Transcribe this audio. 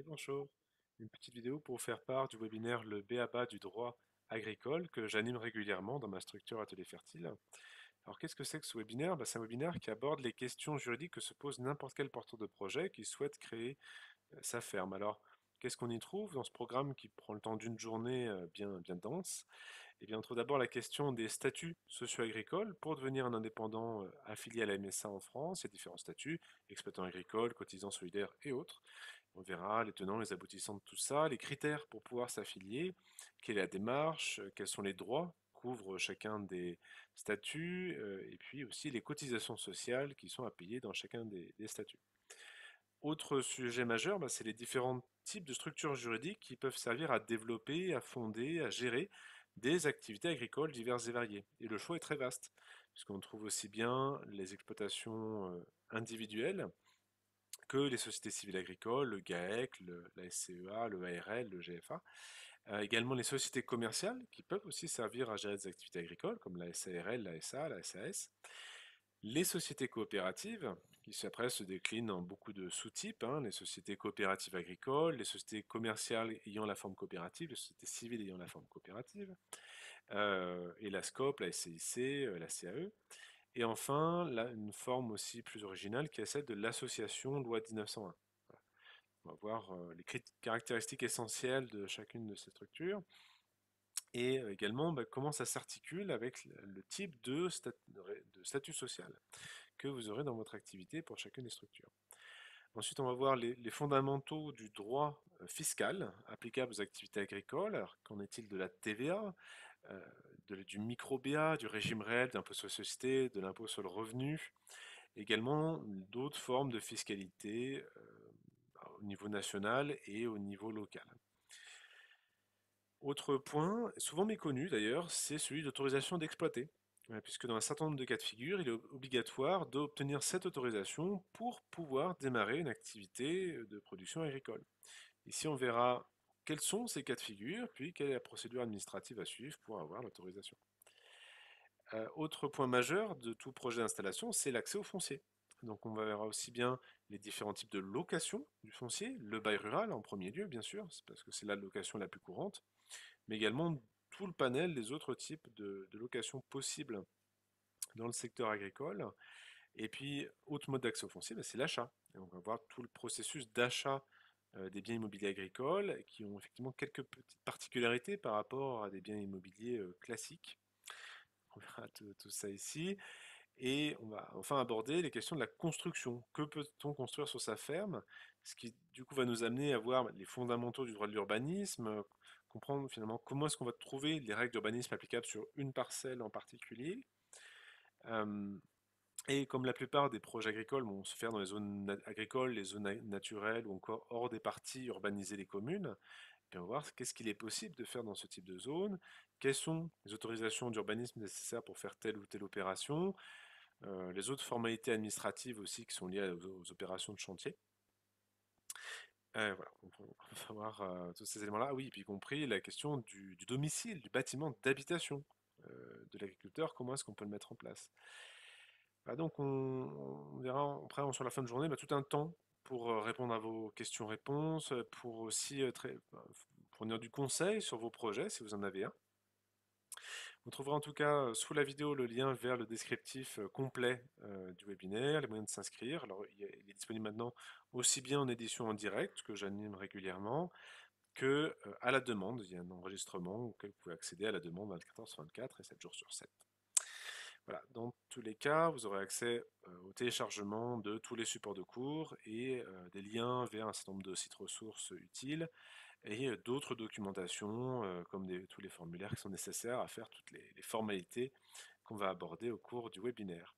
Et bonjour, une petite vidéo pour vous faire part du webinaire Le b.a-ba du droit agricole que j'anime régulièrement dans ma structure Atelier Fertile. Alors qu'est-ce que c'est que ce webinaire? C'est un webinaire qui aborde les questions juridiques que se pose n'importe quel porteur de projet qui souhaite créer sa ferme. Alors qu'est-ce qu'on y trouve dans ce programme qui prend le temps d'une journée bien dense? Eh bien, on trouve d'abord la question des statuts socio-agricoles. Pour devenir un indépendant affilié à la MSA en France, il y a différents statuts, exploitant agricole, cotisant solidaire et autres. On verra les tenants, les aboutissants de tout ça, les critères pour pouvoir s'affilier, quelle est la démarche, quels sont les droits qu'ouvre chacun des statuts, et puis aussi les cotisations sociales qui sont à payer dans chacun des statuts. Autre sujet majeur, c'est les différents types de structures juridiques qui peuvent servir à développer, à fonder, à gérer des activités agricoles diverses et variées. Et le choix est très vaste, puisqu'on trouve aussi bien les exploitations individuelles, que les sociétés civiles agricoles, le GAEC, la SCEA, le ARL, le GFA. Également les sociétés commerciales qui peuvent aussi servir à gérer des activités agricoles, comme la SARL, la SA, la SAS. Les sociétés coopératives, qui après se déclinent en beaucoup de sous-types, les sociétés coopératives agricoles, les sociétés commerciales ayant la forme coopérative, les sociétés civiles ayant la forme coopérative, et la SCOP, la SCIC, la CAE. Et enfin, là, une forme aussi plus originale qui est celle de l'association loi 1901. Voilà. On va voir les caractéristiques essentielles de chacune de ces structures et également comment ça s'articule avec le type de statut social que vous aurez dans votre activité pour chacune des structures. Ensuite, on va voir les fondamentaux du droit fiscal applicable aux activités agricoles. Alors, qu'en est-il de la TVA, euh, du micro-BA, du régime réel d'impôt sur les sociétés, de l'impôt sur le revenu, également d'autres formes de fiscalité au niveau national et au niveau local. Autre point, souvent méconnu d'ailleurs, c'est celui d'autorisation d'exploiter, puisque dans un certain nombre de cas de figure, il est obligatoire d'obtenir cette autorisation pour pouvoir démarrer une activité de production agricole. Ici, on verra quels sont ces cas de figure, puis quelle est la procédure administrative à suivre pour avoir l'autorisation. Autre point majeur de tout projet d'installation, c'est l'accès au foncier. Donc on va voir aussi bien les différents types de location du foncier, le bail rural en premier lieu bien sûr, c'est parce que c'est la location la plus courante, mais également tout le panel des autres types de locations possibles dans le secteur agricole. Et puis, autre mode d'accès au foncier, c'est l'achat. Et on va voir tout le processus d'achat des biens immobiliers agricoles qui ont effectivement quelques petites particularités par rapport à des biens immobiliers classiques. On verra tout ça ici. Et on va enfin aborder les questions de la construction. Que peut-on construire sur sa ferme? Ce qui du coup va nous amener à voir les fondamentaux du droit de l'urbanisme, comprendre finalement comment est-ce qu'on va trouver les règles d'urbanisme applicables sur une parcelle en particulier. Euh, et comme la plupart des projets agricoles vont se faire dans les zones agricoles, les zones naturelles ou encore hors des parties urbanisées des communes, et on va voir qu'est-ce qu'il est possible de faire dans ce type de zone, quelles sont les autorisations d'urbanisme nécessaires pour faire telle ou telle opération, les autres formalités administratives aussi qui sont liées aux opérations de chantier. Voilà, on va voir tous ces éléments-là. Ah oui, et puis y compris la question du domicile, du bâtiment d'habitation de l'agriculteur, comment est-ce qu'on peut le mettre en place. Voilà, donc on verra après sur la fin de journée tout un temps pour répondre à vos questions-réponses, pour aussi fournir du conseil sur vos projets si vous en avez un. Vous trouverez en tout cas sous la vidéo le lien vers le descriptif complet du webinaire, les moyens de s'inscrire. Alors il est disponible maintenant aussi bien en édition en direct, que j'anime régulièrement, que à la demande. Il y a un enregistrement auquel vous pouvez accéder à la demande 24h sur 24 et 7 jours sur 7. Voilà, dans tous les cas, vous aurez accès au téléchargement de tous les supports de cours et des liens vers un certain nombre de sites ressources utiles et d'autres documentations comme tous les formulaires qui sont nécessaires à faire toutes les formalités qu'on va aborder au cours du webinaire.